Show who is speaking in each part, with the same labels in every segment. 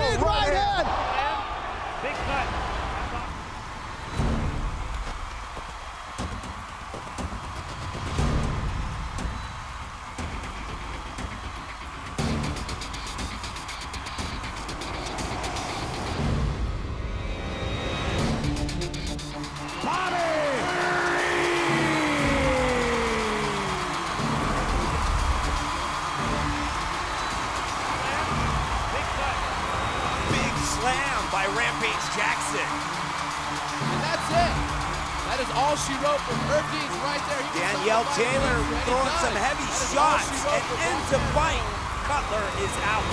Speaker 1: Big right hand.
Speaker 2: Big cut.
Speaker 3: By Rampage Jackson.
Speaker 1: And that's it. That is all she wrote from Ortiz right there.
Speaker 3: Danielle Taylor throwing some heavy shots and ends the fight. Cutler is out.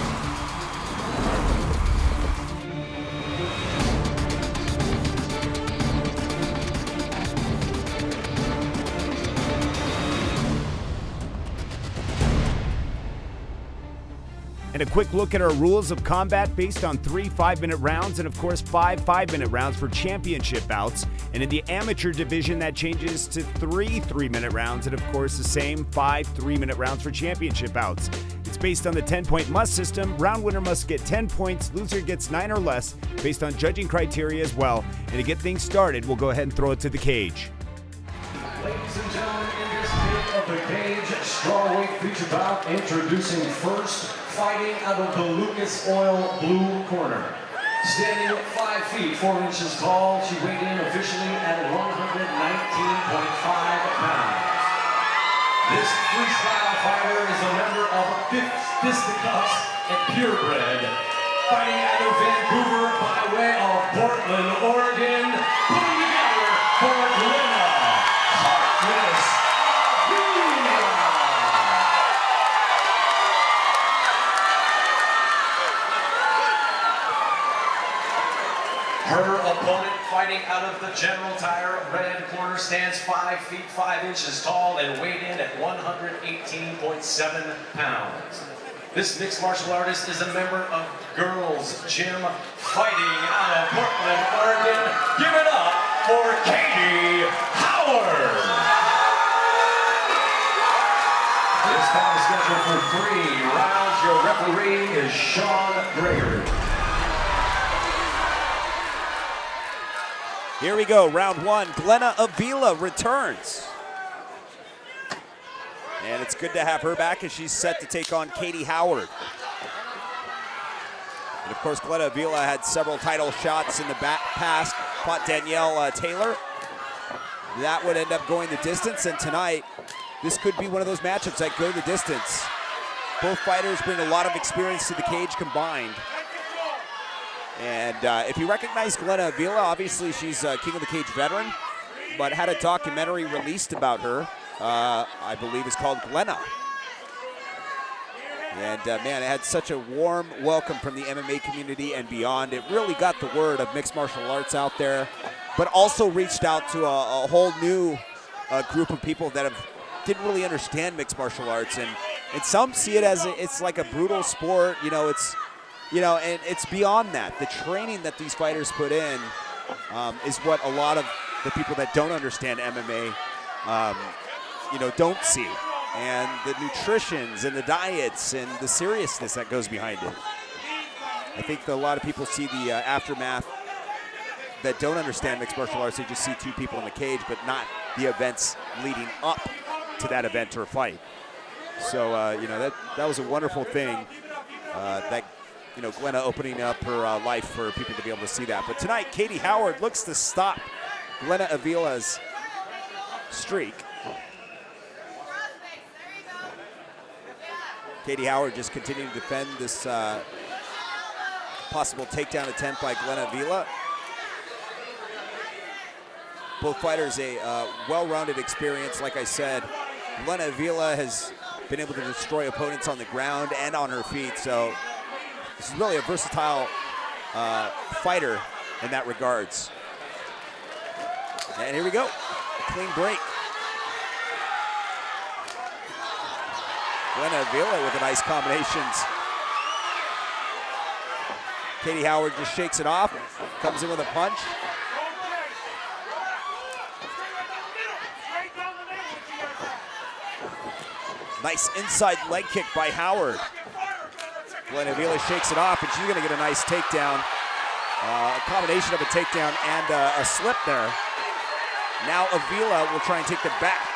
Speaker 4: And a quick look at our rules of combat based on 3 5-minute rounds and, of course, 5 5-minute rounds for championship bouts. And in the amateur division, that changes to 3 3-minute rounds and, of course, the same 5 3-minute rounds for championship bouts. It's based on the 10-point must system. Round winner must get 10 points. Loser gets 9 or less based on judging criteria as well. And to get things started, we'll go ahead and throw it to the cage.
Speaker 5: Ladies and gentlemen, in this pit of the cage, strawweight feature bout, introducing first, fighting out of the Lucas Oil blue corner. Standing at 5 feet 4 inches tall, she weighed in officially at 119.5 pounds. This freestyle fighter is a member of Fisticuffs and Purebred, fighting out of Vancouver by way of Portland, Oregon, putting together for Glenna. Her opponent, fighting out of the General Tire red corner, stands 5 feet 5 inches tall and weighed in at 118.7 pounds. This mixed martial artist is a member of Girls Gym, fighting out of Portland, Oregon. Give it up for Katie Howard. This bout is scheduled for 3 rounds. Your referee is Sean Gregory.
Speaker 3: Here we go, round 1. Glenna Avila returns. And it's good to have her back as she's set to take on Katie Howard. And of course, Glenna Avila had several title shots in the past, fought Danielle Taylor. That would end up going the distance, and tonight, this could be one of those matchups that go the distance. Both fighters bring a lot of experience to the cage combined. And if you recognize Glenna Avila, obviously she's a King of the Cage veteran, but had a documentary released about her, I believe is called Glenna. And man, it had such a warm welcome from the MMA community and beyond. It really got the word of mixed martial arts out there, but also reached out to a whole new group of people that didn't really understand mixed martial arts. And some see it as it's like a brutal sport, and it's beyond that. The training that these fighters put in is what a lot of the people that don't understand MMA, don't see. And the nutritions and the diets and the seriousness that goes behind it. I think that a lot of people see the aftermath that don't understand mixed martial arts. They just see 2 people in the cage, but not the events leading up to that event or fight. So, that was a wonderful thing that Glenna opening up her life for people to be able to see that. But tonight, Katie Howard looks to stop Glenna Avila's streak. Katie Howard just continuing to defend this possible takedown attempt by Glenna Avila. Both fighters a well-rounded experience. Like I said, Glenna Avila has been able to destroy opponents on the ground and on her feet. So this is really a versatile fighter in that regards. And here we go, clean break. Glenna Avila with the nice combinations. Katie Howard just shakes it off, comes in with a punch. Nice inside leg kick by Howard. Glenn Avila shakes it off, and she's gonna get a nice takedown. A combination of a takedown and a slip there. Now Avila will try and take the back.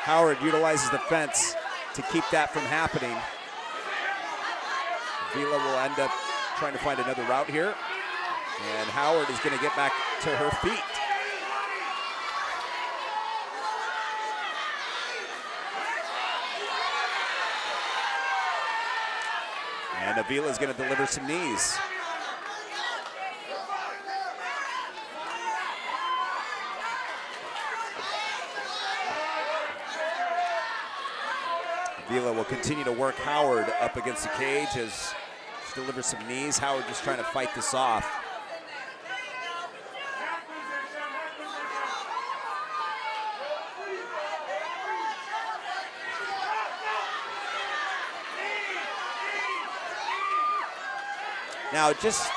Speaker 3: Howard utilizes the fence to keep that from happening. Avila will end up trying to find another route here. And Howard is going to get back to her feet. And Avila is going to deliver some knees. Avila will continue to work Howard up against the cage as she delivers some knees. Howard just trying to fight this off. Now, just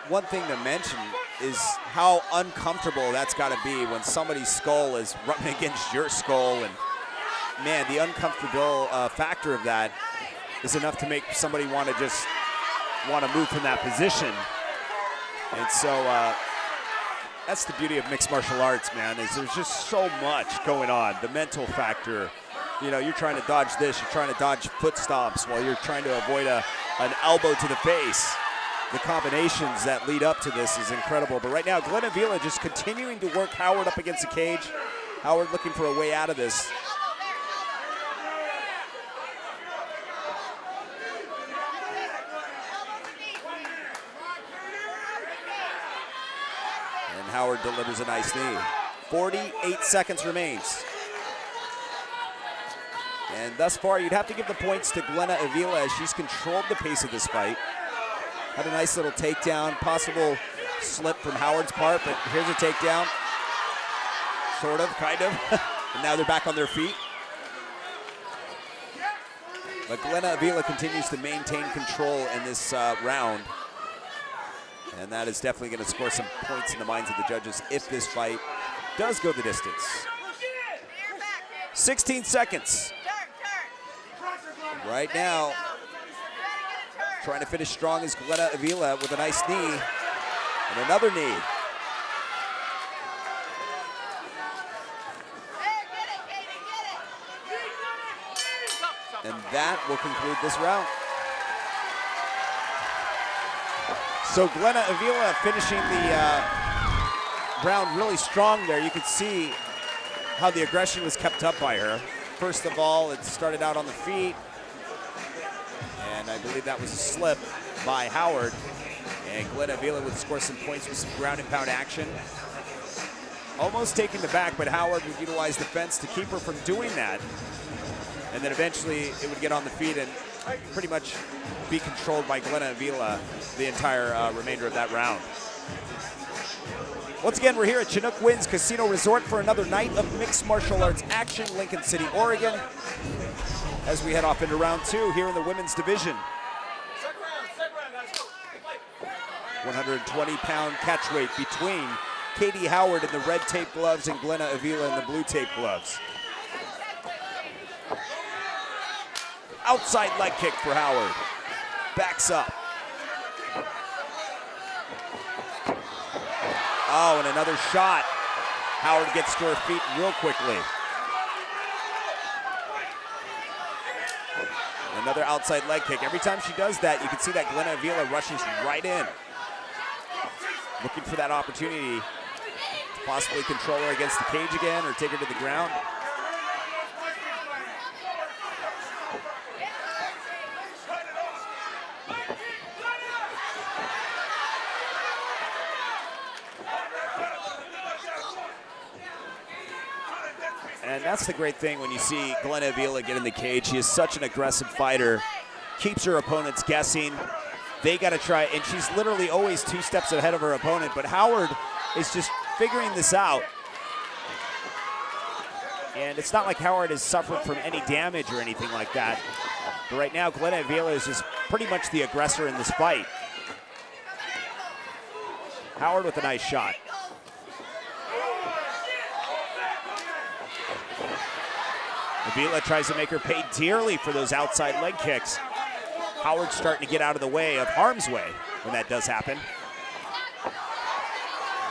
Speaker 3: one thing to mention is how uncomfortable that's got to be when somebody's skull is rubbing against your skull. And man, the uncomfortable factor of that is enough to make somebody want to move from that position. And so that's the beauty of mixed martial arts, man, is there's just so much going on. The mental factor, you know, you're trying to dodge this, you're trying to dodge foot stomps while you're trying to avoid an elbow to the face. The combinations that lead up to this is incredible. But right now, Glenn Avila just continuing to work Howard up against the cage. Howard looking for a way out of this. And Howard delivers a nice knee. 48 seconds remains. And thus far, you'd have to give the points to Glenna Avila as she's controlled the pace of this fight. Had a nice little takedown, possible slip from Howard's part, but here's a takedown. Sort of, kind of. And now they're back on their feet. But Glenna Avila continues to maintain control in this round. And that is definitely going to score some points in the minds of the judges if this fight does go the distance. 16 seconds. Right now, trying to finish strong is Glenna Avila with a nice knee and another knee. And that will conclude this round. So Glenna Avila finishing the round really strong there. You could see how the aggression was kept up by her. First of all, it started out on the feet. And I believe that was a slip by Howard. And Glenna Avila would score some points with some ground and pound action. Almost taken the back, but Howard would utilize the fence to keep her from doing that. And then eventually it would get on the feet and pretty much be controlled by Glenna Avila the entire remainder of that round. Once again, we're here at Chinook Winds Casino Resort for another night of mixed martial arts action, Lincoln City, Oregon. As we head off into round two here in the women's division. 120-pound catchweight between Katie Howard in the red tape gloves and Glenna Avila in the blue tape gloves. Outside leg kick for Howard. Backs up. Oh, and another shot. Howard gets to her feet real quickly. Another outside leg kick. Every time she does that, you can see that Glenna Avila rushes right in. Looking for that opportunity to possibly control her against the cage again or take her to the ground. And that's the great thing when you see Glenna Avila get in the cage. She is such an aggressive fighter, keeps her opponents guessing. They got to try, and she's literally always 2 steps ahead of her opponent, but Howard is just figuring this out. And it's not like Howard has suffered from any damage or anything like that. But right now, Glenna Avila is just pretty much the aggressor in this fight. Howard with a nice shot.
Speaker 4: Avila tries to make her pay dearly for those outside leg kicks. Howard starting to get out of the way, of harm's way, when that does happen.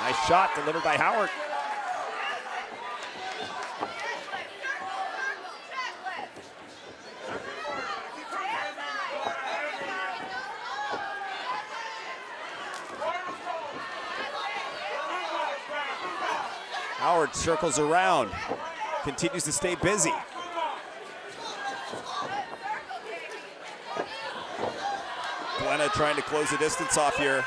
Speaker 4: Nice shot delivered by Howard. Howard circles around, continues to stay busy. Glenna trying to close the distance off here.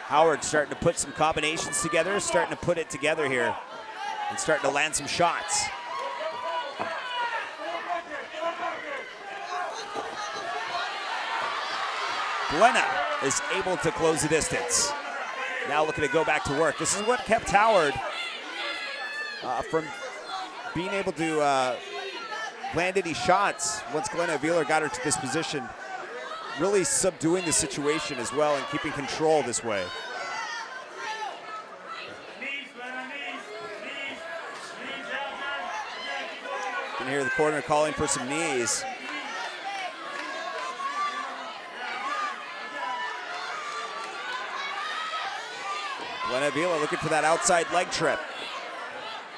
Speaker 4: Howard starting to put some combinations together, starting to put it together here, and starting to land some shots. Glenna is able to close the distance. Now looking to go back to work. This is what kept Howard from being able to land any shots once Glenna Avila got her to this position. Really subduing the situation as well and keeping control this way. You can hear the corner calling for some knees. Glenna Avila looking for that outside leg trip.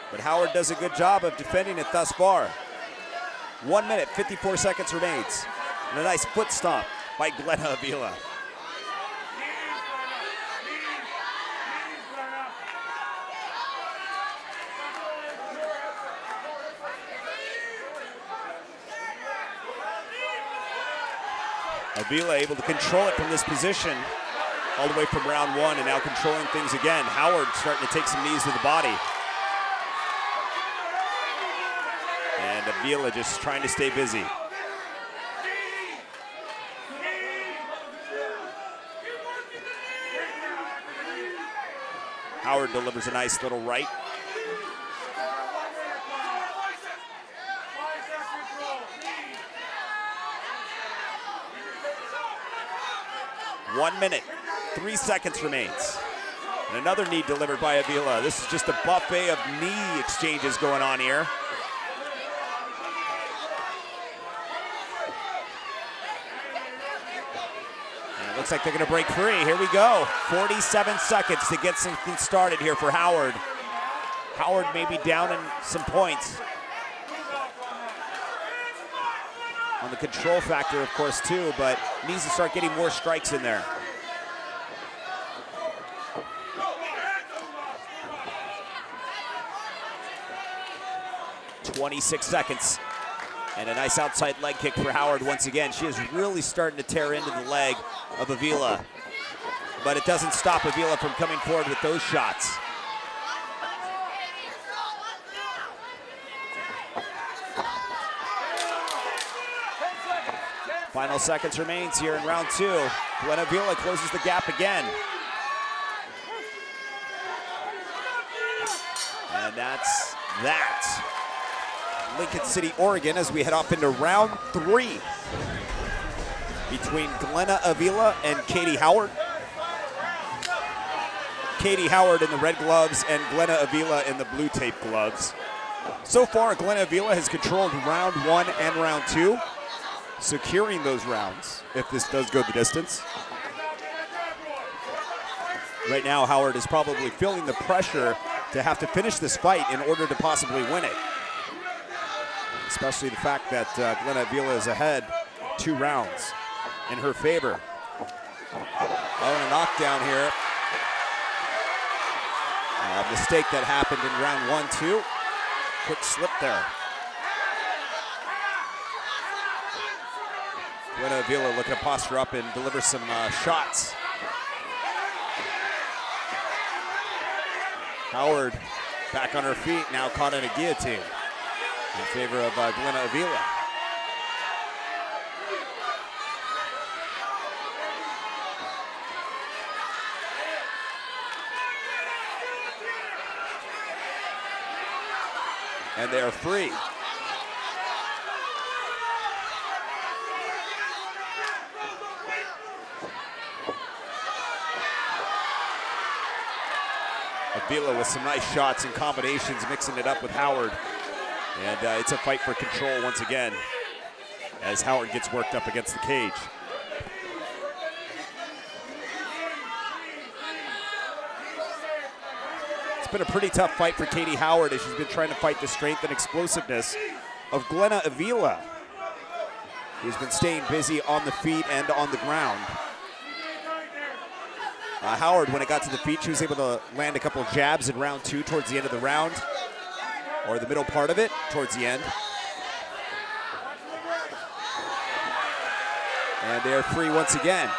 Speaker 4: But Howard does a good job of defending it thus far. 1 minute, 54 seconds remains. And a nice foot stomp by Glenna Avila. Avila able to control it from this position all the way from round one, and now controlling things again. Howard starting to take some knees to the body. And Avila just trying to stay busy. Howard delivers a nice little right. One minute, 3 seconds remains. And another knee delivered by Avila. This is just a buffet of knee exchanges going on here. And it looks like they're gonna break free. Here we go. 47 seconds to get something started here for Howard. Howard may be down in some points. On the control factor, of course, too, but needs to start getting more strikes in there. .26 seconds. And a nice outside leg kick for Howard once again. She is really starting to tear into the leg of Avila. But it doesn't stop Avila from coming forward with those shots. Final seconds remains here in round two. Glenna Avila closes the gap again. And that's that. Lincoln City, Oregon, as we head off into round three between Glenna Avila and Katie Howard. Katie Howard in the red gloves and Glenna Avila in the blue tape gloves. So far, Glenna Avila has controlled round one and round two, securing those rounds if this does go the distance. Right now, Howard is probably feeling the pressure to have to finish this fight in order to possibly win it. Especially the fact that Glenna Avila is ahead 2 rounds in her favor. Oh, and a knockdown here. A mistake that happened in round 1, 2. Quick slip there. Glenna Avila looking to posture up and deliver some shots. Howard back on her feet, now caught in a guillotine in favor of Glenna Avila. And they are free.
Speaker 3: Avila with some nice shots and combinations, mixing it up with Howard. And it's a fight for control once again as Howard gets worked up against the cage. It's been a pretty tough fight for Katie Howard as she's been trying to fight the strength and explosiveness of Glenna Avila, who's been staying busy on the feet and on the ground. Howard, when it got to the feet, she was able to land a couple of jabs in round 2 towards the end of the round, or the middle part of it towards the end. And they're free once again.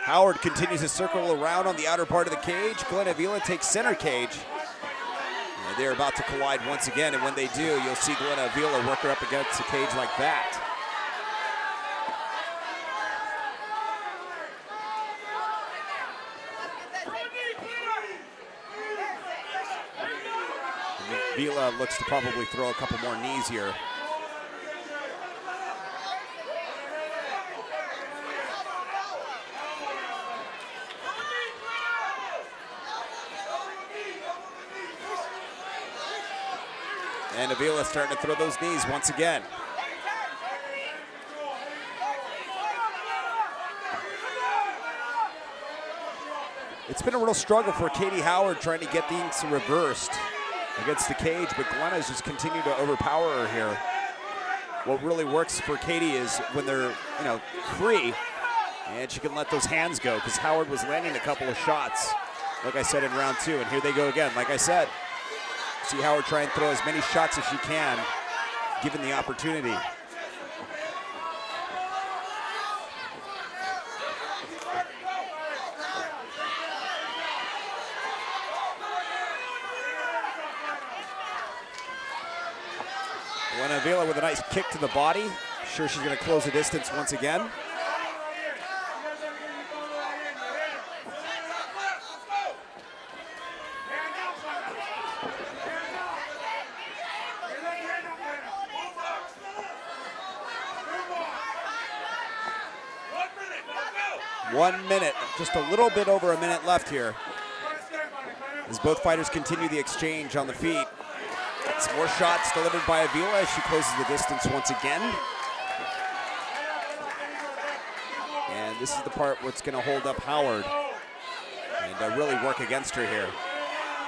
Speaker 3: Howard continues to circle around on the outer part of the cage. Glenna Avila takes center cage. And they're about to collide once again, and when they do, you'll see Glenna Avila work her up against the cage like that. Avila looks to probably throw a couple more knees here. And Avila starting to throw those knees once again. It's been a real struggle for Katie Howard trying to get things reversed against the cage, but Glenna's just continued to overpower her here. What really works for Katie is when they're, free, and she can let those hands go, because Howard was landing a couple of shots, like I said, in round 2, and here they go again. Like I said, see Howard try and throw as many shots as she can, given the opportunity. Glenna Avila with a nice kick to the body. Sure, she's going to close the distance once again. One minute, just a little bit over a minute left here, as both fighters continue the exchange on the feet. Some more shots delivered by Avila as she closes the distance once again. And this is the part where it's going to hold up Howard and really work against her here.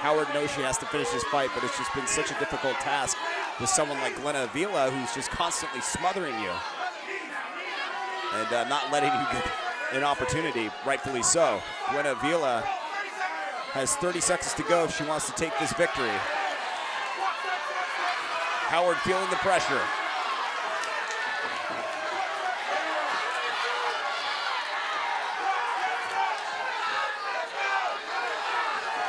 Speaker 3: Howard knows she has to finish this fight, but it's just been such a difficult task with someone like Glenna Avila, who's just constantly smothering you and not letting you get an opportunity, rightfully so. Glenna Avila has 30 seconds to go if she wants to take this victory. Howard feeling the pressure.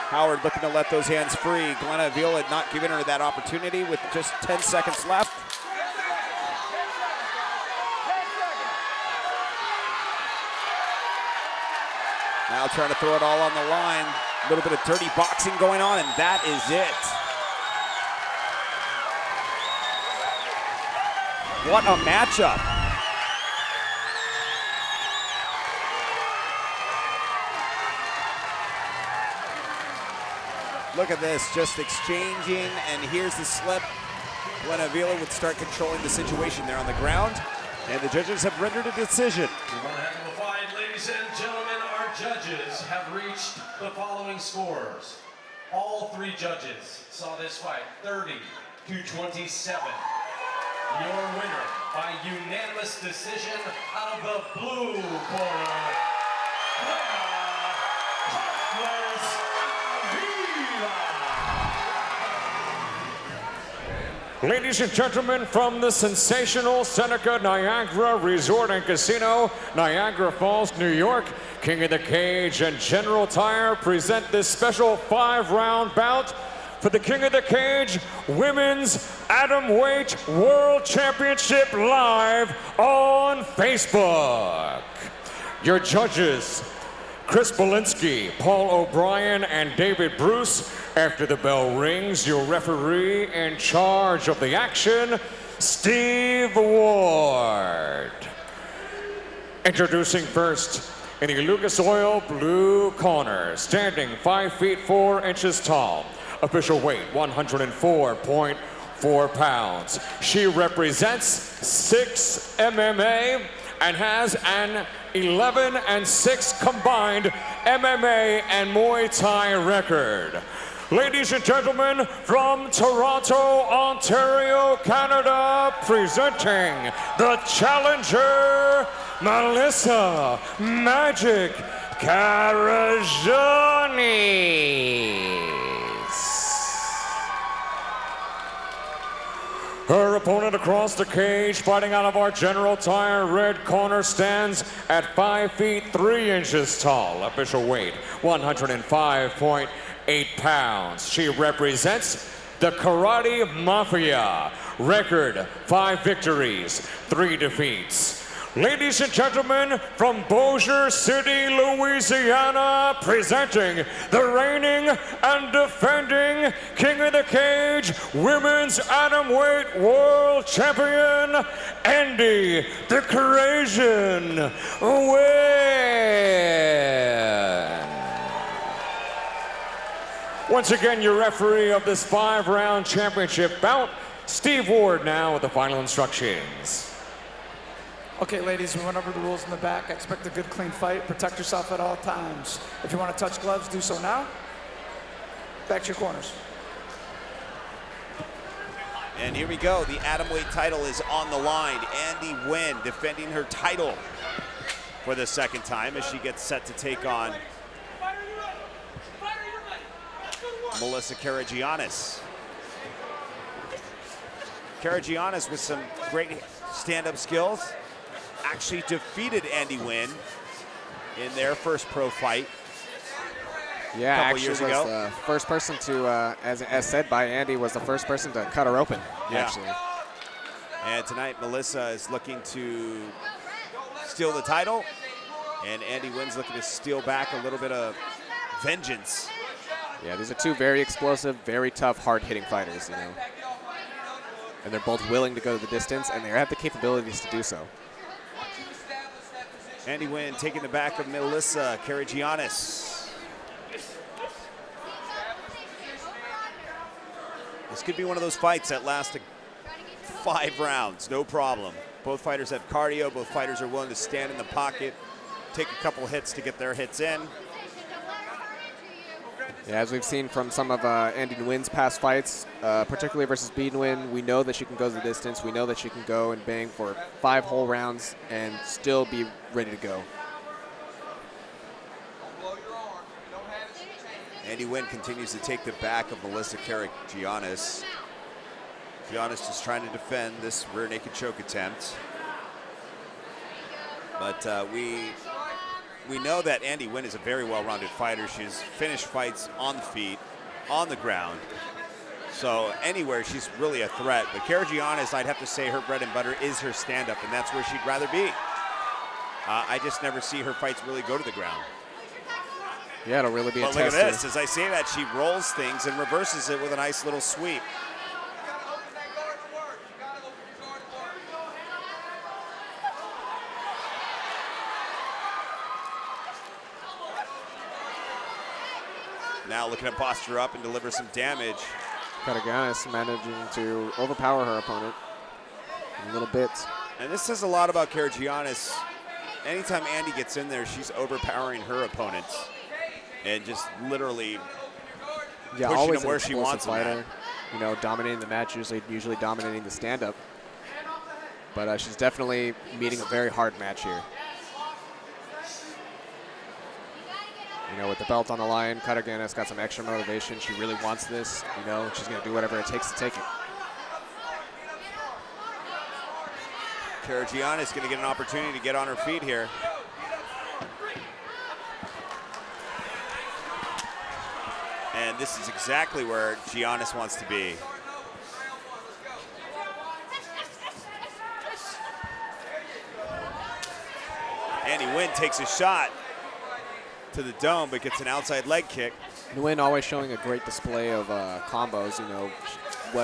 Speaker 3: Howard looking to let those hands free. Glenna Avila not giving her that opportunity with just 10 seconds left. Now trying to throw it all on the line. A little bit of dirty boxing going on, and that is it. What a matchup. Look at this, just exchanging, and here's the slip. Glenna Avila would start controlling the situation there on the ground, and the judges have rendered a decision.
Speaker 5: One heck of a fight, ladies and gentlemen. Our judges have reached the following scores. All 3 judges saw this fight 30-27. Your winner by unanimous decision out of the blue corner,
Speaker 6: Ladies and gentlemen, from the sensational Seneca Niagara Resort and Casino, Niagara Falls, New York, King of the Cage and General Tire present this special 5-round bout for the King of the Cage Women's Atomweight World Championship live on Facebook. Your judges, Chris Belinsky, Paul O'Brien, and David Bruce. After the bell rings, your referee in charge of the action, Steve Ward. Introducing first, in the Lucas Oil blue corner, standing 5 feet 4 inches tall, official weight 104.4 pounds. She represents 6 MMA and has an 11-6 combined MMA and Muay Thai record. Ladies and gentlemen, from Toronto, Ontario, Canada, presenting the challenger, Melissa Magic Karajanis. Her opponent across the cage, fighting out of our General Tire red corner, stands at 5 feet 3 inches tall. Official weight 105.8 pounds. She represents the Karate Mafia. Record 5 victories, 3 defeats. Ladies and gentlemen, from Bossier City, Louisiana, presenting the reigning and defending King of the Cage Women's Atomweight World Champion, Andy the Creation Wynn. Once again, your referee of this 5-round championship bout, Steve Ward, now with the final instructions.
Speaker 7: Okay, ladies, we went over the rules in the back. I expect a good, clean fight. Protect yourself at all times. If you want to touch gloves, do so now. Back to your corners.
Speaker 3: And here we go. The atomweight title is on the line. Andy Wynn defending her title for the second time as she gets set to take on Melissa Karagianis. Karagianis with some great stand-up skills. Actually defeated Andy Wynn in their first pro fight.
Speaker 8: Yeah,
Speaker 3: a couple
Speaker 8: actually
Speaker 3: years
Speaker 8: was
Speaker 3: ago.
Speaker 8: the first person to, as said by Andy, was the first person to cut her open, actually.
Speaker 3: And tonight, Melissa is looking to steal the title, and Andy Wynn's looking to steal back a little bit of vengeance.
Speaker 8: Yeah, these are two very explosive, very tough, hard-hitting fighters, you know. And they're both willing to go to the distance, and they have the capabilities to do so.
Speaker 3: Andy Wynn taking the back of Melissa Karagianis. This could be one of those fights that last 5 rounds, no problem. Both fighters have cardio. Both fighters are willing to stand in the pocket, take a couple hits to get their hits in.
Speaker 8: Yeah, as we've seen from some of Andy Wynn's past fights, particularly versus Wynn, we know that she can go the distance. We know that she can go and bang for 5 whole rounds and still be ready to go.
Speaker 3: Andy Wynn continues to take the back of Melissa Karagianis. Giannis just trying to defend this rear naked choke attempt. But we know that Andy Wynn is a very well-rounded fighter. She's finished fights on the feet, on the ground. So anywhere, she's really a threat. But Karagianis, I'd have to say her bread and butter is her stand-up, and that's where she'd rather be. I just never see her fights really go to the ground.
Speaker 8: Yeah, it'll really be a
Speaker 3: test. But look at this. As I say that, she rolls things and reverses it with a nice little sweep. Now looking to posture up and deliver some damage.
Speaker 8: Karagianis managing to overpower her opponent a little bit.
Speaker 3: And this says a lot about Karagianis. Anytime Andy gets in there, she's overpowering her opponents and just literally pushing them where she wants them at.
Speaker 8: You know, dominating the match, usually dominating the stand-up. But she's definitely meeting a very hard match here. You know, with the belt on the line, Karagianis got some extra motivation. She really wants this. You know, she's going to do whatever it takes to take it.
Speaker 3: Karagianis going to get an opportunity to get on her feet here. And this is exactly where Giannis wants to be. Andy Wynn takes a shot. to the dome, but gets an outside leg kick.
Speaker 8: Nguyen always showing a great display of combos, you know,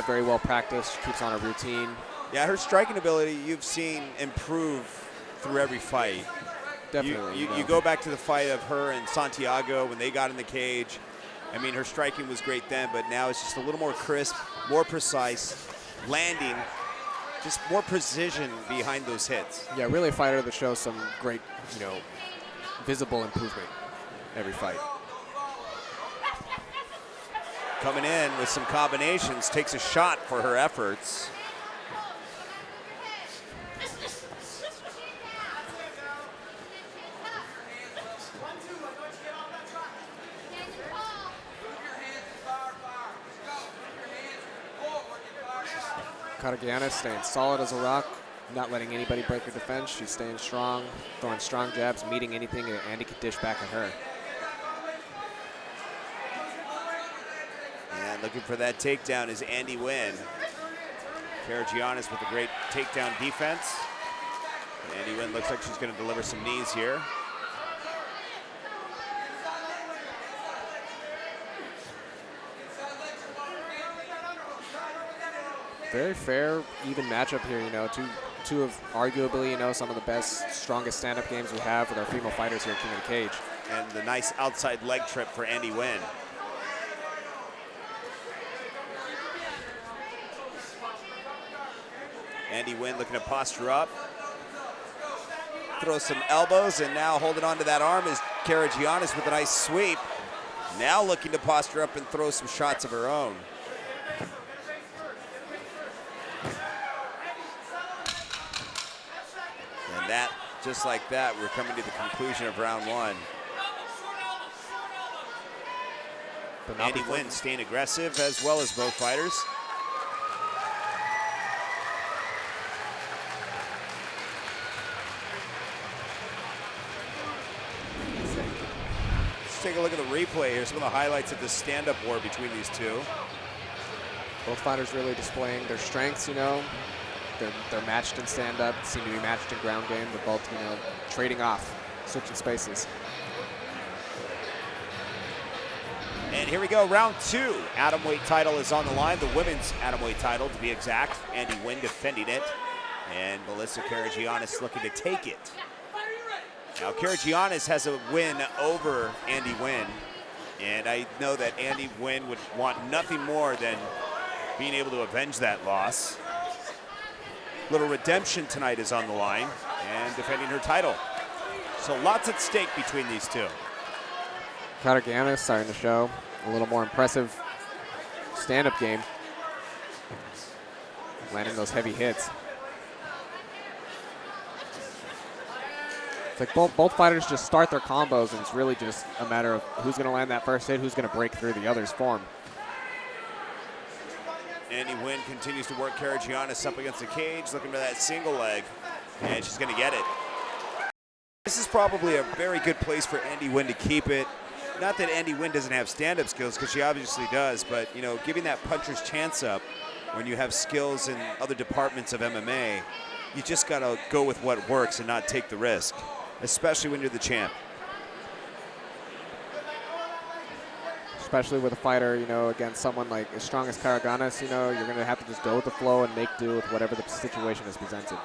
Speaker 8: very well practiced, she keeps on her routine.
Speaker 3: Yeah, her striking ability you've seen improve through every fight.
Speaker 8: Definitely.
Speaker 3: You go back to the fight of her and Santiago when they got in the cage. I mean, her striking was great then, but now it's just a little more crisp, more precise, landing, just more precision behind those hits.
Speaker 8: Yeah, really a fighter that shows some great, you know, visible improvement every fight.
Speaker 3: Coming in with some combinations, takes a shot for her efforts.
Speaker 8: Karagianis staying solid as a rock, not letting anybody break her defense. She's staying strong, throwing strong jabs, meeting anything that Andy could dish back at her.
Speaker 3: And looking for that takedown is Andy Nguyen. Karagianis with a great takedown defense. Andy Nguyen looks like she's going to deliver some knees here.
Speaker 8: Very fair, even matchup here, you know, two of arguably, you know, some of the best, strongest stand-up games we have with our female fighters here at King of the Cage.
Speaker 3: And the nice outside leg trip for Andy Nguyen. Andy Nguyen looking to posture up. Throw some elbows, and now holding on to that arm is Karagianis with a nice sweep. Now looking to posture up and throw some shots of her own. And that, just like that, we're coming to the conclusion of round one. Andy Nguyen staying aggressive as well as both fighters. Let's take a look at the replay here. Some of the highlights of the stand-up war between these two.
Speaker 8: Both fighters really displaying their strengths, you know. They're matched in stand-up, seem to be matched in ground game. They're both, you know, trading off, switching spaces.
Speaker 3: And here we go, round two. Atomweight title is on the line, the women's atomweight title to be exact. Andy Nguyen defending it, and Melissa Karagianis looking to take it. Now Karagianis has a win over Andy Nguyen, and I know that Andy Nguyen would want nothing more than being able to avenge that loss. Little redemption tonight is on the line, and defending her title. So lots at stake between these two.
Speaker 8: Karagianis starting to show a little more impressive stand-up game. Landing those heavy hits. It's like both fighters just start their combos, and it's really just a matter of who's going to land that first hit, who's going to break through the other's form.
Speaker 3: Andy Nguyen continues to work Karagianis up against the cage, looking for that single leg, and she's going to get it. This is probably a very good place for Andy Nguyen to keep it. Not that Andy Nguyen doesn't have stand-up skills, because she obviously does, but you know, giving that puncher's chance up when you have skills in other departments of MMA, you just got to go with what works and not take the risk, especially when you're the champ.
Speaker 8: Especially with a fighter, you know, against someone like as strong as Karagianis, you know, you're going to have to just go with the flow and make do with whatever the situation is presented.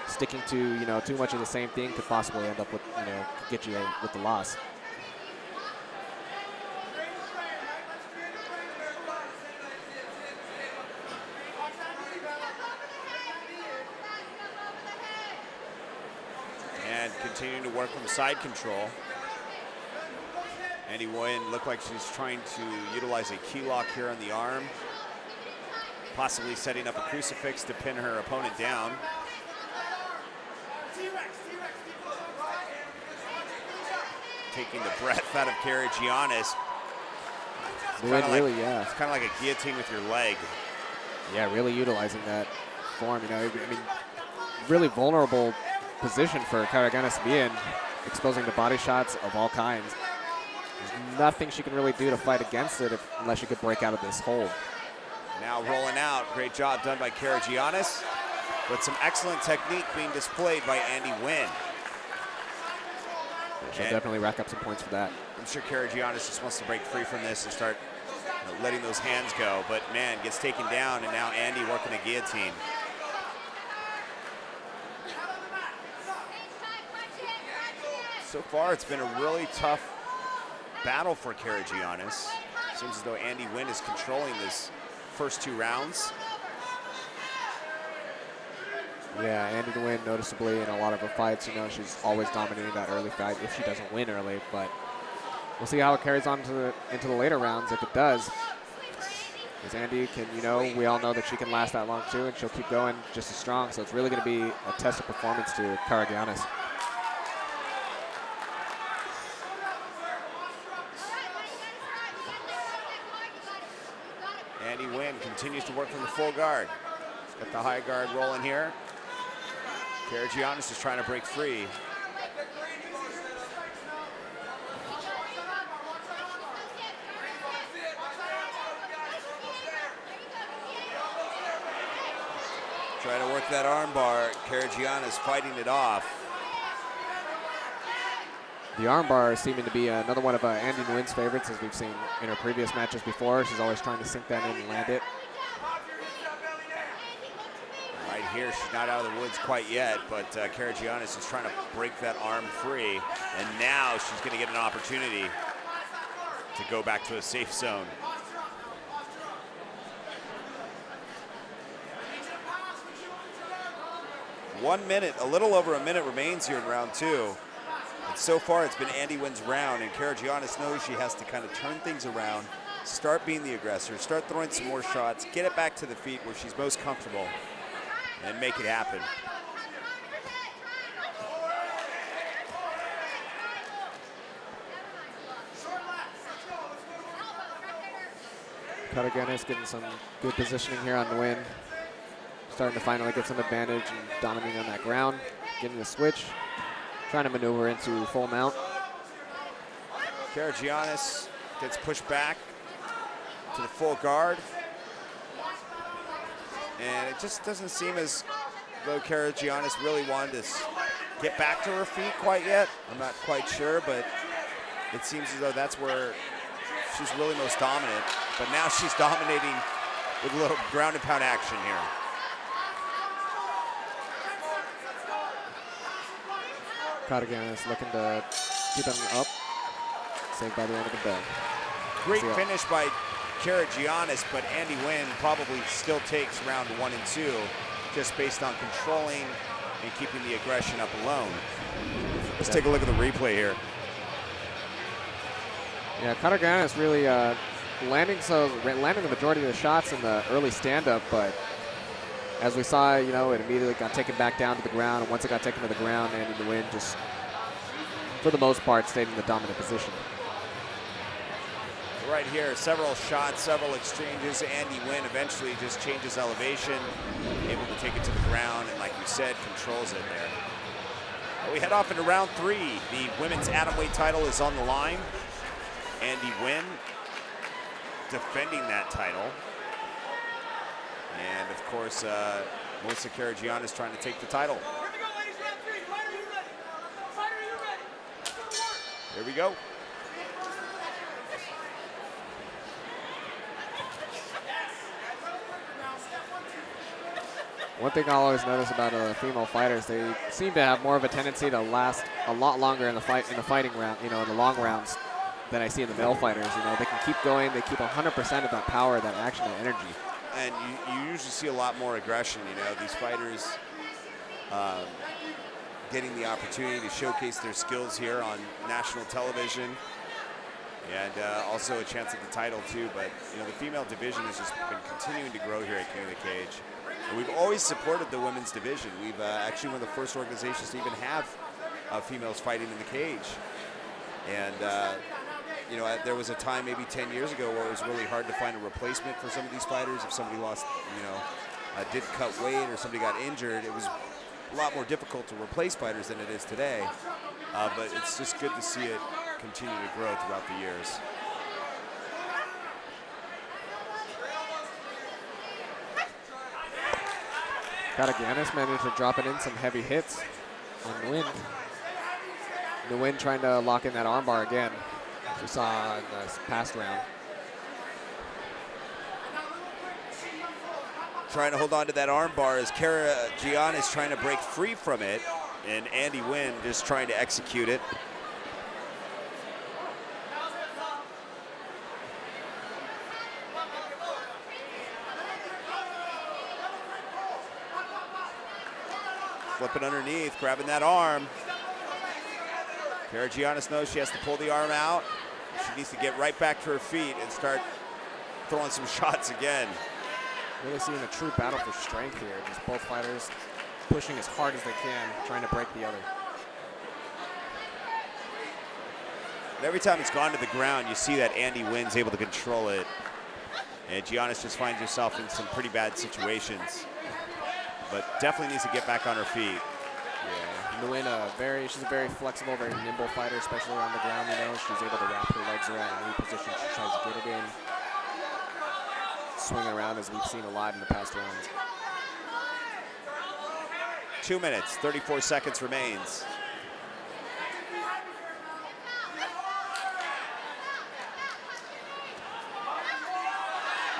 Speaker 8: Sticking to, you know, too much of the same thing could possibly end up with, you know, get you with the loss.
Speaker 3: And continuing to work from side control. Andy Nguyen looked like she's trying to utilize a key lock here on the arm, possibly setting up a crucifix to pin her opponent down. Taking the breath out of Karagianis. It's kind of like a guillotine with your leg.
Speaker 8: Yeah, really utilizing that form. You know, I mean, really vulnerable position for Karagianis to be in, exposing the body shots of all kinds. There's nothing she can really do to fight against it unless she could break out of this hold.
Speaker 3: Now rolling out. Great job done by Karagianis, with some excellent technique being displayed by Andy Nguyen.
Speaker 8: She'll definitely rack up some points for that.
Speaker 3: I'm sure Karagiannis just wants to break free from this and start letting those hands go. But, man, gets taken down, and now Andy working the guillotine. So far, it's been a really tough battle for Karagiannis. Seems as though Andy Wynn is controlling this first 2 rounds.
Speaker 8: Yeah, Andy Wynn noticeably in a lot of her fights, you know, she's always dominating that early fight if she doesn't win early, but we'll see how it carries on into the later rounds if it does. Because Andy can, you know, we all know that she can last that long too, and she'll keep going just as strong, so it's really going to be a test of performance to Karagiannis.
Speaker 3: Andy Wynn continues to work from the full guard. He's got the high guard rolling here. Karagiannis is trying to break free. Try to work that arm bar. Karagiannis fighting it off.
Speaker 8: The arm bar is seeming to be another one of Andy Wynn's favorites, as we've seen in her previous matches before. She's always trying to sink that in and land it.
Speaker 3: Right here, she's not out of the woods quite yet, but Karagiannis is trying to break that arm free, and now she's going to get an opportunity to go back to a safe zone. One minute, a little over a minute remains here in round 2. And so far, it's been Andy Wynn's round, and Karagiannis knows she has to kind of turn things around, start being the aggressor, start throwing some more shots, get it back to the feet where she's most comfortable, and make it happen.
Speaker 8: Karagiannis getting some good positioning here on Wynn. Starting to finally get some advantage and dominating on that ground. Getting the switch. Trying to maneuver into full mount.
Speaker 3: Karagiannis gets pushed back to the full guard. And it just doesn't seem as though Karagiannis really wanted to get back to her feet quite yet. I'm not quite sure, but it seems as though that's where she's really most dominant. But now she's dominating with a little ground and pound action here.
Speaker 8: Karagiannis looking to keep him up. Saved by the end of the bell.
Speaker 3: Great finish by Karagiannis, but Andy Wynn probably still takes round 1 and 2 just based on controlling and keeping the aggression up alone. Let's take a look at the replay here.
Speaker 8: Yeah, Karagiannis really landing the majority of the shots in the early stand-up, but as we saw, you know, it immediately got taken back down to the ground, and once it got taken to the ground, Andy Wynn just, for the most part, stayed in the dominant position.
Speaker 3: Right here, several shots, several exchanges. Andy Wynn eventually just changes elevation, able to take it to the ground, and like you said, controls it there. We head off into round 3. The women's atomweight title is on the line. Andy Wynn defending that title. And of course, Melissa Karagiannis trying to take the title. Here we go.
Speaker 8: One thing I'll always notice about female fighters, they seem to have more of a tendency to last a lot longer in the fighting round, you know, in the long rounds than I see in the male fighters. You know, they can keep going, they keep 100% of that power, that action, and energy.
Speaker 3: And you usually see a lot more aggression, you know, these fighters getting the opportunity to showcase their skills here on national television, and also a chance at the title too. But, you know, the female division has just been continuing to grow here at King of the Cage. And we've always supported the women's division. We've actually one of the first organizations to even have females fighting in the cage. And, you know, there was a time maybe 10 years ago where it was really hard to find a replacement for some of these fighters. If somebody lost, you know, did cut weight or somebody got injured, it was a lot more difficult to replace fighters than it is today. But it's just good to see it continue to grow throughout the years. Karagiannis
Speaker 8: managed to drop it in some heavy hits on Wynn. Nguyen trying to lock in that armbar again, as we saw in the past round.
Speaker 3: Trying to hold on to that armbar as Karagiannis is trying to break free from it, and Andy Nguyen just trying to execute it. Flipping underneath, grabbing that arm. Karagiannis knows she has to pull the arm out. She needs to get right back to her feet and start throwing some shots again.
Speaker 8: Really seeing a true battle for strength here. Just both fighters pushing as hard as they can, trying to break the other.
Speaker 3: And every time it's gone to the ground, you see that Andy Nguyen's able to control it. And Giannis just finds herself in some pretty bad situations. But definitely needs to get back on her feet.
Speaker 8: Yeah, Nguyen, she's a very flexible, very nimble fighter, especially on the ground. You know, she's able to wrap her legs around any position she tries to get it in. Swinging around as we've seen a lot in the past rounds.
Speaker 3: 2 minutes, 34 seconds remains.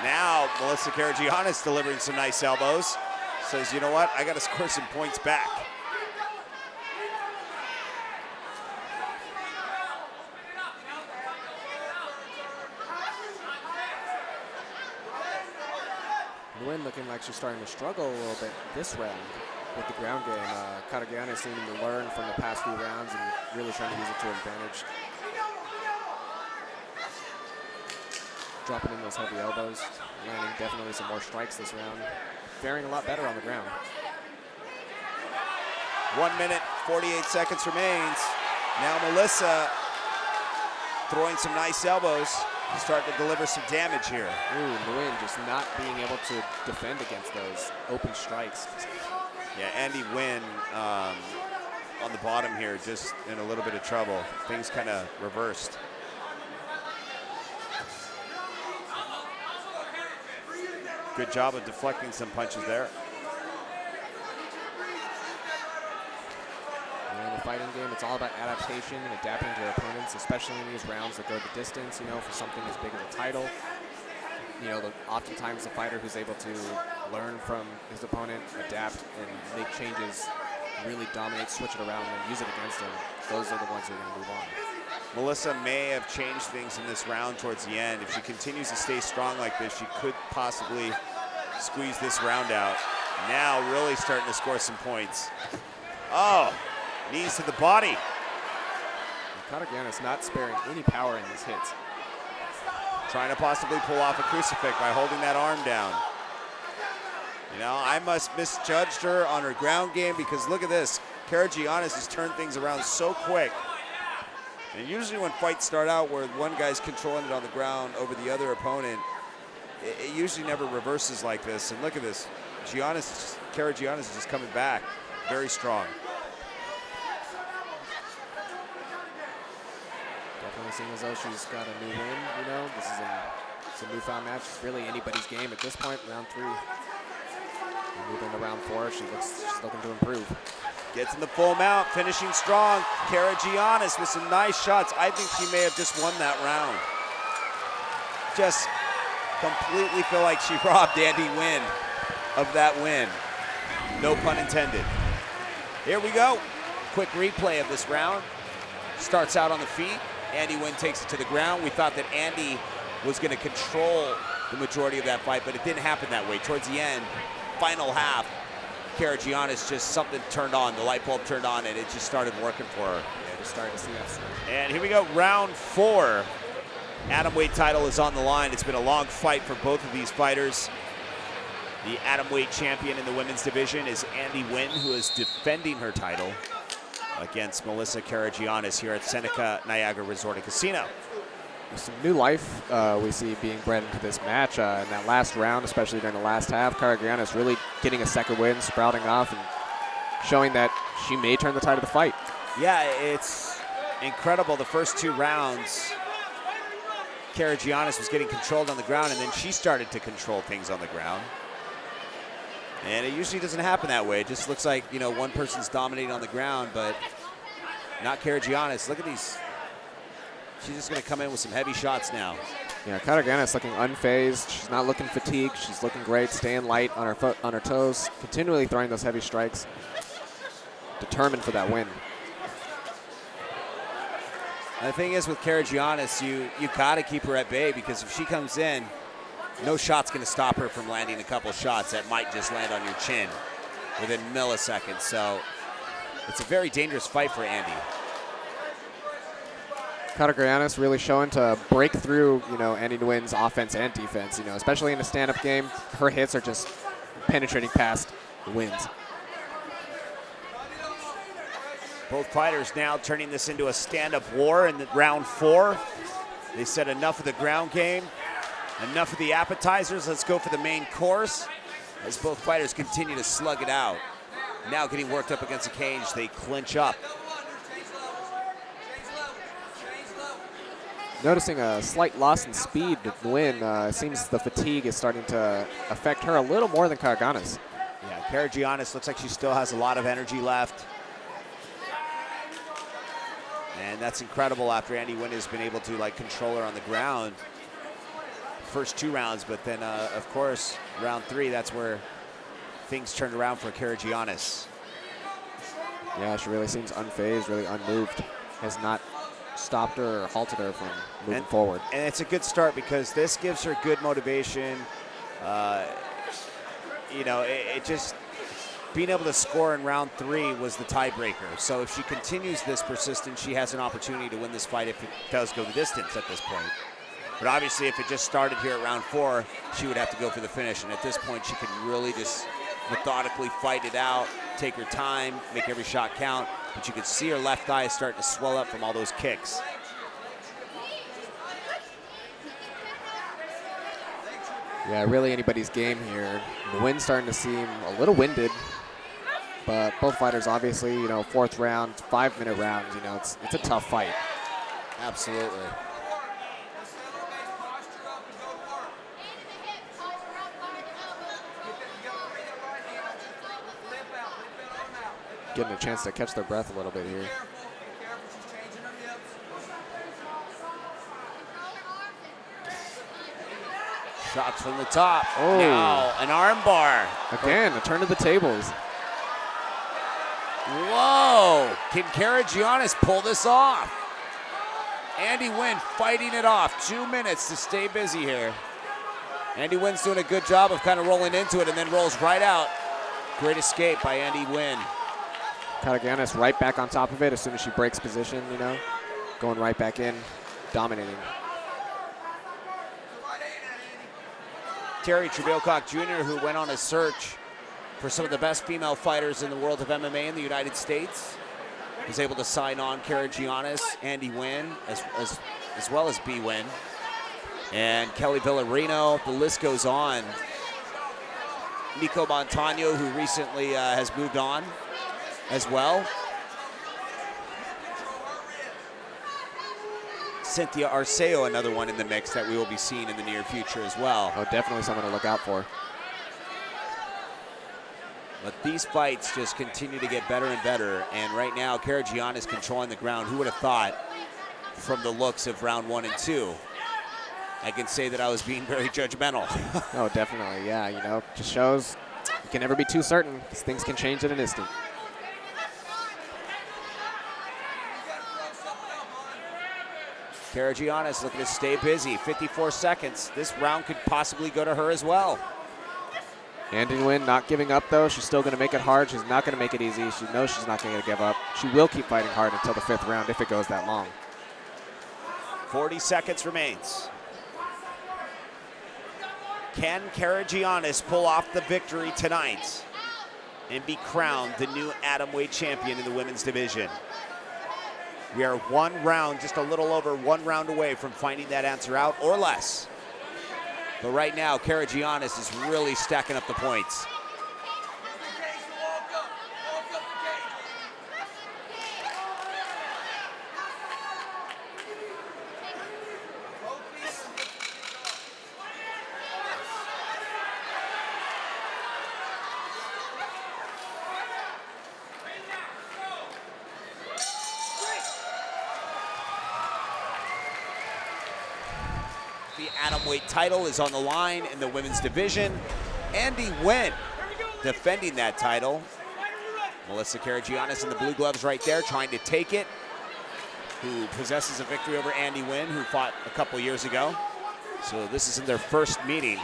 Speaker 3: Now, Melissa Karagiannis delivering some nice elbows. Says, you know what, I got to score some points back.
Speaker 8: Nguyen looking like she's starting to struggle a little bit this round with the ground game. Karagiannis seeming to learn from the past few rounds and really trying to use it to her advantage. Dropping in those heavy elbows, landing definitely some more strikes this round. Faring a lot better on the ground.
Speaker 3: 1 minute, 48 seconds remains. Now Melissa throwing some nice elbows, starting to deliver some damage here.
Speaker 8: Ooh, Nguyen just not being able to defend against those open strikes.
Speaker 3: Yeah, Andy Nguyen on the bottom here, just in a little bit of trouble. Things kind of reversed. Good job of deflecting some punches there.
Speaker 8: In the fighting game, it's all about adaptation and adapting to your opponents, especially in these rounds that go the distance, you know, for something as big as a title. You know, oftentimes the fighter who's able to learn from his opponent, adapt, and make changes, really dominate, switch it around, and use it against him, those are the ones who are going to move on.
Speaker 3: Melissa may have changed things in this round towards the end. If she continues to stay strong like this, she could possibly squeeze this round out. Now really starting to score some points. Oh, knees to the body.
Speaker 8: Karagiannis not sparing any power in these hits.
Speaker 3: Trying to possibly pull off a crucifix by holding that arm down. You know, I must misjudged her on her ground game because look at this. Karagiannis has turned things around so quick. And usually when fights start out where one guy's controlling it on the ground over the other opponent, it usually never reverses like this. And look at this. Karagiannis is just coming back very strong.
Speaker 8: Definitely seems as though she's got a new win, you know. This is a newfound match. It's really anybody's game at this point, round 3. Moving to round 4, she's looking to improve.
Speaker 3: Gets in the full mount, finishing strong. Karagiannis with some nice shots. I think she may have just won that round. Just completely feel like she robbed Andy Nguyen of that win. No pun intended. Here we go. Quick replay of this round. Starts out on the feet. Andy Nguyen takes it to the ground. We thought that Andy was going to control the majority of that fight, but it didn't happen that way. Towards the end, final half, Karagiannis just something turned on. The light bulb turned on, and it just started working for her.
Speaker 8: Yeah, just starting to see that swing.
Speaker 3: And here we go, round 4. Atomweight title is on the line. It's been a long fight for both of these fighters. The atomweight champion in the women's division is Andy Nguyen, who is defending her title against Melissa Karagiannis here at Seneca Niagara Resort and Casino.
Speaker 8: Some new life we see being bred into this match. In that last round, especially during the last half, Karagiannis really getting a second win, sprouting off, and showing that she may turn the tide of the fight.
Speaker 3: Yeah, it's incredible. The first 2 rounds, Karagiannis was getting controlled on the ground, and then she started to control things on the ground. And it usually doesn't happen that way. It just looks like, you know, one person's dominating on the ground, but Not Karagianis. Look at these. She's just going to come in with some heavy shots now.
Speaker 8: Yeah, Cartagena looking unfazed. She's not looking fatigued. She's looking great, staying light on her toes, continually throwing those heavy strikes. Determined for that win.
Speaker 3: And the thing is with Karagianis, you got to keep her at bay, because if she comes in, no shot's going to stop her from landing a couple shots that might just land on your chin within milliseconds. So it's a very dangerous fight for Andy.
Speaker 8: Cartagena really showing to break through, Andy Nguyen's offense and defense, especially in a stand-up game. Her hits are just penetrating past the wins.
Speaker 4: Both fighters now turning this into a stand-up war in the round 4. They said enough of the ground game, enough of the appetizers, let's go for the main course. As both fighters continue to slug it out. Now getting worked up against the cage, they clinch up.
Speaker 8: Noticing a slight loss in speed with Nguyen. Seems the fatigue is starting to affect her a little more than Cartagena.
Speaker 4: Yeah, Karagianis looks like she still has a lot of energy left. And that's incredible after Andy Nguyen has been able to control her on the ground. First 2 rounds, but then of course round 3, that's where things turned around for Karagianis.
Speaker 8: Yeah, she really seems unfazed, really unmoved. Has not stopped her or halted her from moving forward.
Speaker 4: And it's a good start, because this gives her good motivation. It just being able to score in round 3 was the tiebreaker. So if she continues this persistence, she has an opportunity to win this fight if it does go the distance at this point. But obviously, if it just started here at round 4, she would have to go for the finish. And at this point, she can really just methodically fight it out, take her time, make every shot count. But you could see her left thigh starting to swell up from all those kicks.
Speaker 8: Yeah, really anybody's game here. The wind's starting to seem a little winded. But both fighters, obviously, 4th round, 5-minute rounds, it's a tough fight.
Speaker 3: Absolutely.
Speaker 8: Getting a chance to catch their breath a little bit here.
Speaker 3: Shots from the top.
Speaker 8: Oh.
Speaker 3: Now an arm bar.
Speaker 8: Again, a turn of the tables.
Speaker 3: Whoa! Can Karagianis pull this off? Andy Nguyen fighting it off. 2 minutes to stay busy here. Andy Nguyen's doing a good job of kind of rolling into it and then rolls right out. Great escape by Andy Nguyen.
Speaker 8: Cartagena right back on top of it as soon as she breaks position, going right back in, dominating.
Speaker 4: Terry Trebilcock Jr., who went on a search for some of the best female fighters in the world of MMA in the United States, was able to sign on Karagianis, Andy Nguyen, as well as B. Nguyen, and Kelly Villarino. The list goes on. Nico Montano, who recently has moved on as well. Cynthia Arceo, another one in the mix that we will be seeing in the near future as well.
Speaker 8: Oh, definitely someone to look out for.
Speaker 3: But these fights just continue to get better and better. And right now, Karagianis is controlling the ground. Who would have thought from the looks of round 1 and 2? I can say that I was being very judgmental.
Speaker 8: Oh, definitely, yeah. Just shows you can never be too certain, because things can change in an instant.
Speaker 4: Karagianis looking to stay busy. 54 seconds. This round could possibly go to her as well.
Speaker 8: Andy Nguyen not giving up, though. She's still going to make it hard. She's not going to make it easy. She knows she's not going to give up. She will keep fighting hard until the 5th round if it goes that long.
Speaker 4: 40 seconds remains. Can Karagianis pull off the victory tonight and be crowned the new atomweight champion in the women's division? We are 1 round, just a little over 1 round away from finding that answer out, or less. But right now, Karagianis is really stacking up the points.
Speaker 3: atomweight title is on the line in the women's division. Andy Nguyen defending that title. Melissa Karagiannis in the blue gloves right there trying to take it, who possesses a victory over Andy Nguyen, who fought a couple years ago. So this is in their first meeting.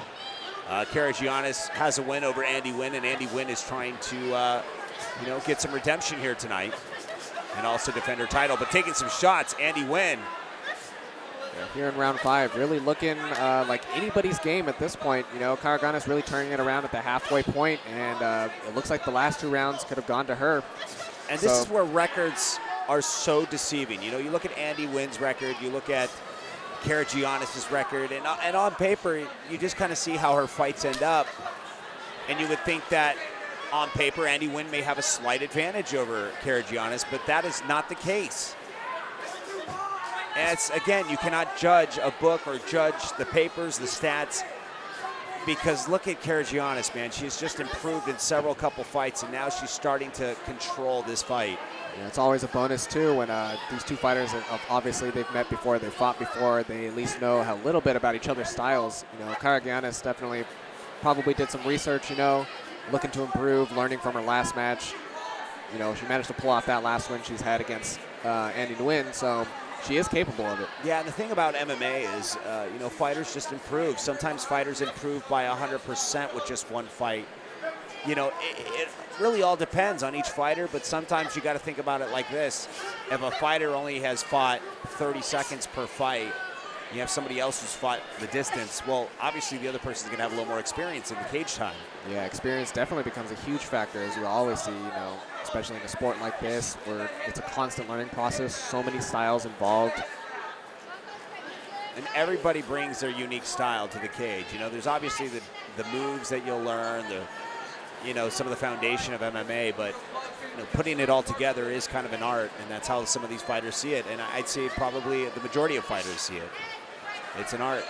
Speaker 3: Karagiannis has a win over Andy Nguyen, and Andy Nguyen is trying to get some redemption here tonight and also defend her title. But taking some shots, Andy Nguyen.
Speaker 8: Here in round 5, really looking like anybody's game at this point. Karagiannis really turning it around at the halfway point, and it looks like the last 2 rounds could have gone to her.
Speaker 3: And this is where records are so deceiving. You look at Andy Nguyen's record, you look at Karagiannis' record, and on paper, you just kind of see how her fights end up. And you would think that on paper, Andy Nguyen may have a slight advantage over Karagiannis, but that is not the case. And it's, again, you cannot judge a book or judge the papers, the stats, because look at Karagiannis, man. She's just improved in couple fights, and now she's starting to control this fight.
Speaker 8: Yeah, it's always a bonus, too, when these 2 fighters, obviously they've met before, they've fought before, they at least know a little bit about each other's styles. Karagiannis definitely probably did some research, looking to improve, learning from her last match. She managed to pull off that last win she's had against Andy Nguyen, so she is capable of it.
Speaker 3: Yeah, and the thing about MMA is, fighters just improve. Sometimes fighters improve by 100% with just one fight. It really all depends on each fighter, but sometimes you got to think about it like this. If a fighter only has fought 30 seconds per fight, you have somebody else who's fought the distance, well, obviously the other person's going to have a little more experience in the cage time.
Speaker 8: Yeah, experience definitely becomes a huge factor, as you always see, especially in a sport like this, where it's a constant learning process, so many styles involved.
Speaker 3: And everybody brings their unique style to the cage. There's obviously the moves that you'll learn, some of the foundation of MMA, but putting it all together is kind of an art, and that's how some of these fighters see it. And I'd say probably the majority of fighters see it. It's an art.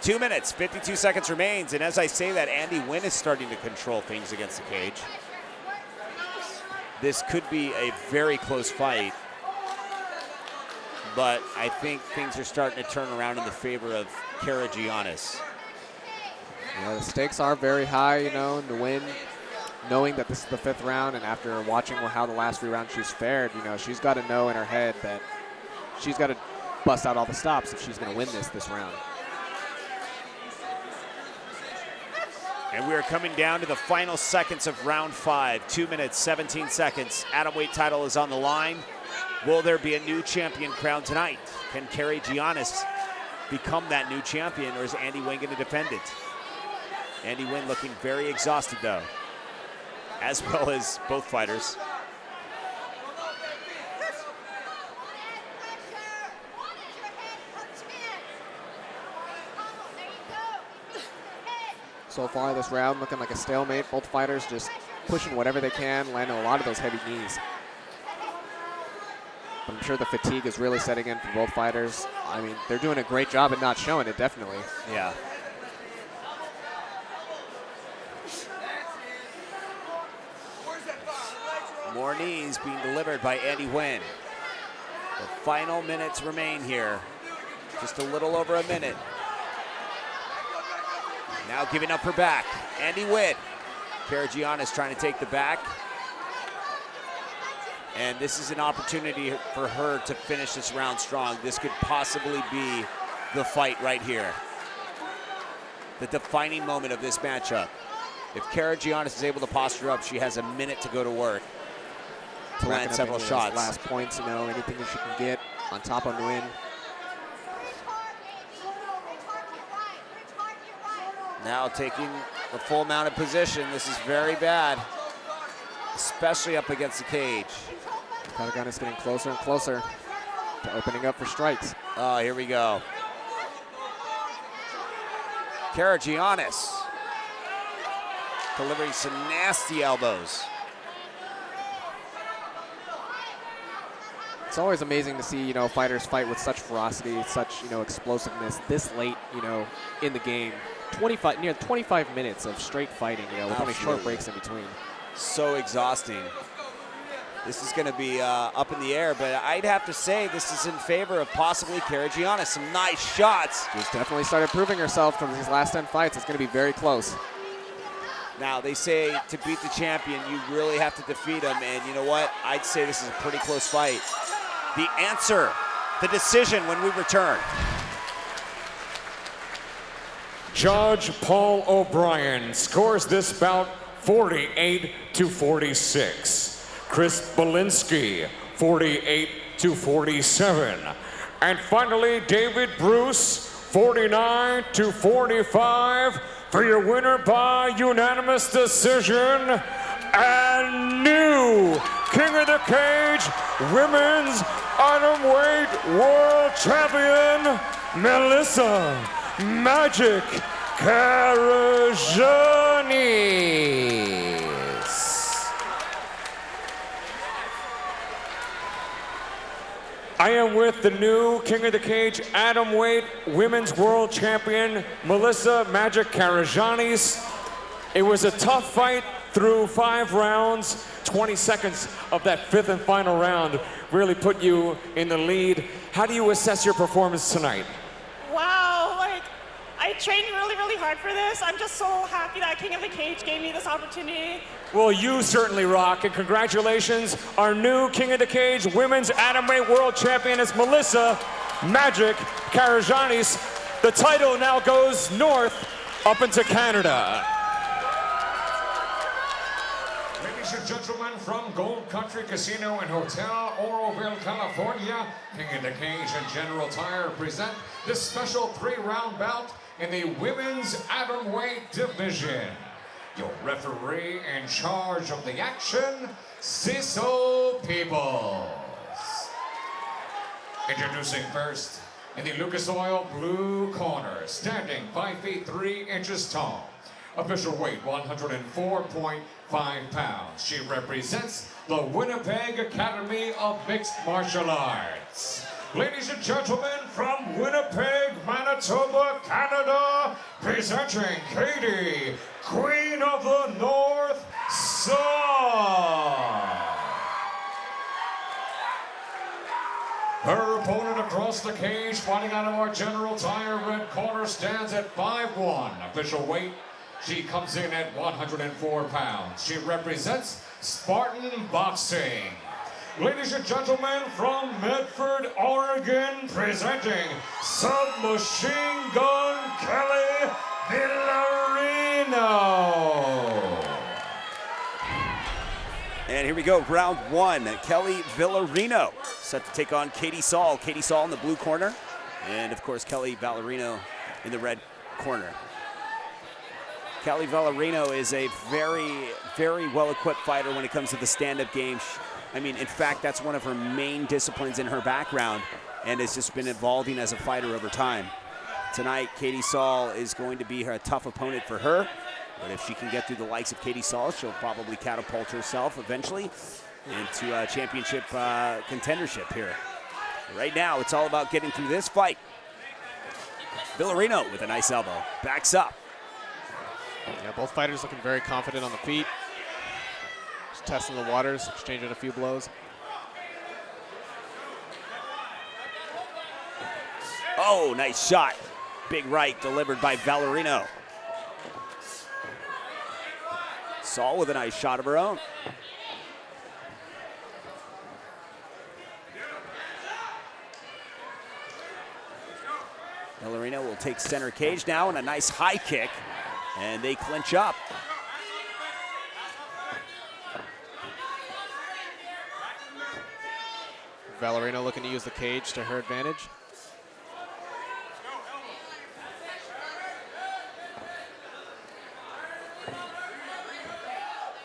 Speaker 3: 2 minutes, 52 seconds remains, and as I say that, Andy Nguyen is starting to control things against the cage. This could be a very close fight, but I think things are starting to turn around in the favor of Karagiannis.
Speaker 8: The stakes are very high, Nguyen, knowing that this is the 5th round, and after watching how the last 3 rounds she's fared, she's got to know in her head that she's got to bust out all the stops if she's going to win this round.
Speaker 3: And we are coming down to the final seconds of round 5. 2 minutes, 17 seconds. Atomweight title is on the line. Will there be a new champion crowned tonight? Can Karagiannis become that new champion, or is Andy Nguyen going to defend it? Andy Nguyen looking very exhausted, though, as well as both fighters.
Speaker 8: So far this round looking like a stalemate. Both fighters just pushing whatever they can, landing a lot of those heavy knees. But I'm sure the fatigue is really setting in for both fighters. I mean, they're doing a great job at not showing it, definitely.
Speaker 3: Yeah. More knees being delivered by Andy Nguyen. The final minutes remain here. Just a little over a minute. Now giving up her back, Andy Nguyen. Karagiannis trying to take the back. And this is an opportunity for her to finish this round strong. This could possibly be the fight right here. The defining moment of this matchup. If Karagiannis is able to posture up, she has a minute to go to work to land several shots.
Speaker 8: Last points, anything that she can get on top of Nguyen.
Speaker 3: Now taking the full mounted position. This is very bad, especially up against the cage.
Speaker 8: Karagiannis getting closer and closer to opening up for strikes.
Speaker 3: Oh, here we go. Karagiannis delivering some nasty elbows.
Speaker 8: It's always amazing to see, fighters fight with such ferocity, such, explosiveness this late, in the game. Near 25 minutes of straight fighting, with only short breaks in between.
Speaker 3: So exhausting. This is going to be up in the air, but I'd have to say this is in favor of possibly Karagiannis. Some nice shots.
Speaker 8: She's definitely started proving herself from these last 10 fights. It's going to be very close.
Speaker 3: Now, they say to beat the champion, you really have to defeat him, and you know what? I'd say this is a pretty close fight. The answer, the decision when we return.
Speaker 6: Judge Paul O'Brien scores this bout 48-46. Chris Belinsky, 48-47. And finally, David Bruce, 49-45 for your winner by unanimous decision and new King of the Cage Women's Atomweight World Champion, Melissa Magic Karagiannis. I am with the new King of the Cage Atomweight Women's World Champion, Melissa Magic Karagiannis. It was a tough fight through 5 rounds. 20 seconds of that 5th and final round really put you in the lead. How do you assess your performance tonight?
Speaker 9: Wow, like, I trained really, really hard for this. I'm just so happy that King of the Cage gave me this opportunity.
Speaker 6: Well, you certainly rock, and congratulations. Our new King of the Cage Women's Atomweight World Champion is Melissa Magic Karagiannis. The title now goes north up into Canada. Ladies and gentlemen, from Gold Country Casino and Hotel Oroville, California, King of the Cage and General Tire present this special 3-round bout in the Women's Atomweight Division. Your referee in charge of the action, Cecil Peebles. Introducing first, in the Lucas Oil blue corner, standing 5 feet 3 inches tall. Official weight 104.5 pounds. She represents the Winnipeg Academy of Mixed Martial Arts. Ladies and gentlemen, from Winnipeg, Manitoba, Canada, presenting Katie, Queen of the North, Song. Her opponent across the cage, fighting out of our General Tire red corner, stands at 5'1". Official weight, she comes in at 104 pounds. She represents Spartan Boxing. Ladies and gentlemen, from Medford, Oregon, presenting Submachine Gun Kelly Villarino.
Speaker 3: And here we go, round 1. Kelly Villarino set to take on Katie Saul. Katie Saul in the blue corner, and of course Kelly Villarino in the red corner. Kelly Villarino is a very, very well-equipped fighter when it comes to the stand-up game. I mean, in fact, that's one of her main disciplines in her background, and has just been evolving as a fighter over time. Tonight, Katie Saul is going to be a tough opponent for her, but if she can get through the likes of Katie Saul, she'll probably catapult herself eventually into a championship contendership here. Right now, it's all about getting through this fight. Villarino with a nice elbow, backs up.
Speaker 8: Yeah, both fighters looking very confident on the feet. Just testing the waters, exchanging a few blows.
Speaker 3: Oh, nice shot. Big right delivered by Villarino. Saul with a nice shot of her own. Villarino will take center cage now, and a nice high kick, and they clinch up.
Speaker 8: Villarino looking to use the cage to her advantage.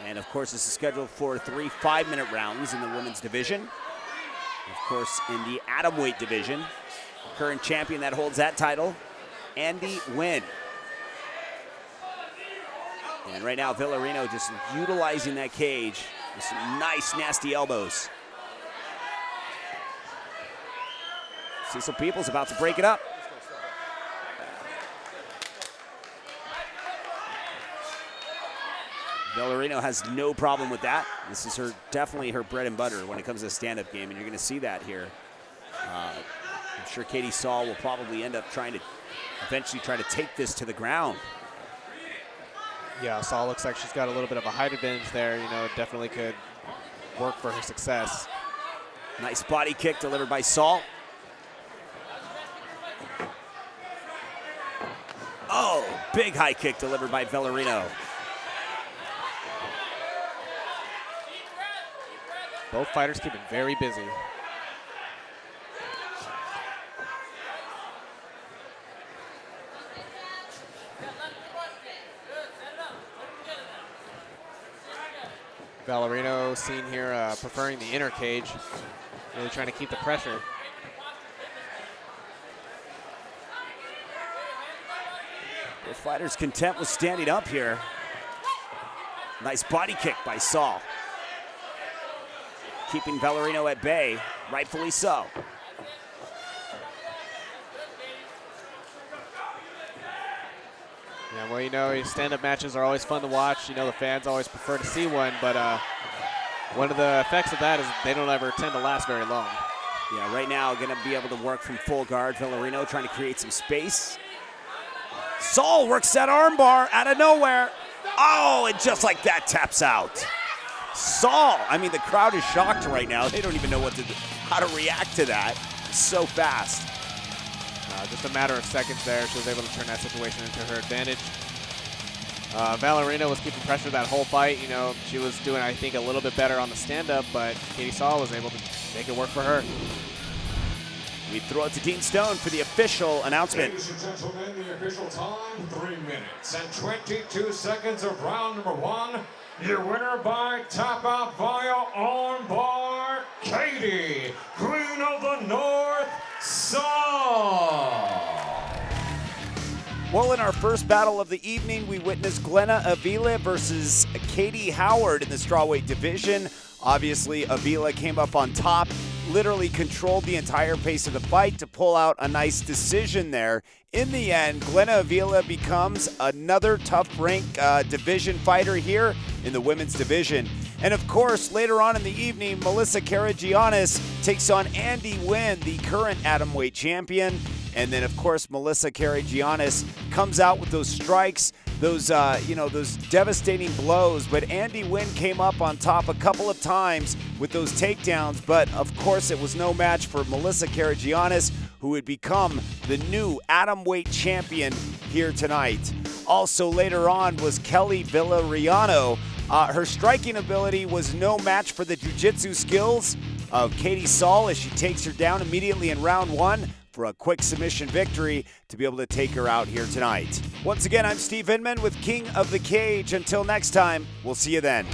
Speaker 3: And of course, this is scheduled for 3 5-minute rounds in the women's division. Of course, in the atomweight division, current champion that holds that title, Andy Wynn. And right now, Villarino just utilizing that cage with some nice, nasty elbows. Cecil Peoples about to break it up. Villarino has no problem with that. This is definitely her bread and butter when it comes to a stand-up game, and you're going to see that here. I'm sure Katie Saul will probably end up eventually try to take this to the ground.
Speaker 8: Yeah, Saul looks like she's got a little bit of a height advantage there. You know, it definitely could work for her success.
Speaker 3: Nice body kick delivered by Saul. Oh, big high kick delivered by Villarino.
Speaker 8: Both fighters keeping very busy. Villarino seen here preferring the inner cage, really trying to keep the pressure.
Speaker 3: Both fighters content with standing up here. Nice body kick by Saul. Keeping Villarino at bay, rightfully so.
Speaker 8: Yeah, well, you know, stand-up matches are always fun to watch. You know, the fans always prefer to see one, but one of the effects of that is they don't ever tend to last very long.
Speaker 3: Yeah, right now, going to be able to work from full guard. Villarino trying to create some space. Saul works that armbar out of nowhere. Oh, and just like that, taps out. Saul, I mean, the crowd is shocked right now. They don't even know how to react to that. So fast.
Speaker 8: Just a matter of seconds there, she was able to turn that situation into her advantage. Villarino was keeping pressure that whole fight. You know, she was doing, I think, a little bit better on the stand-up, but Katie Saul was able to make it work for her.
Speaker 3: We throw it to Dean Stone for the official announcement.
Speaker 6: Ladies and gentlemen, the official time, 3 minutes and 22 seconds of round number 1. Your winner by tap out via armbar, Katie, Queen of the North, Saul.
Speaker 3: Well, in our first battle of the evening, we witnessed Glenna Avila versus Katie Howard in the strawweight division. Obviously, Avila came up on top, literally controlled the entire pace of the fight to pull out a nice decision there. In the end, Glenna Avila becomes another top-rank division fighter here in the women's division. And of course, later on in the evening, Melissa Karagiannis takes on Andy Wynn, the current atomweight champion. And then, of course, Melissa Karagiannis comes out with those strikes, those devastating blows. But Andy Wynn came up on top a couple of times with those takedowns. But, of course, it was no match for Melissa Karagiannis, who would become the new atomweight champion here tonight. Also later on was Kelly Villarino. Her striking ability was no match for the jiu-jitsu skills of Katie Saul as she takes her down immediately in round 1 for a quick submission victory to be able to take her out here tonight. Once again, I'm Steve Inman with King of the Cage. Until next time, we'll see you then.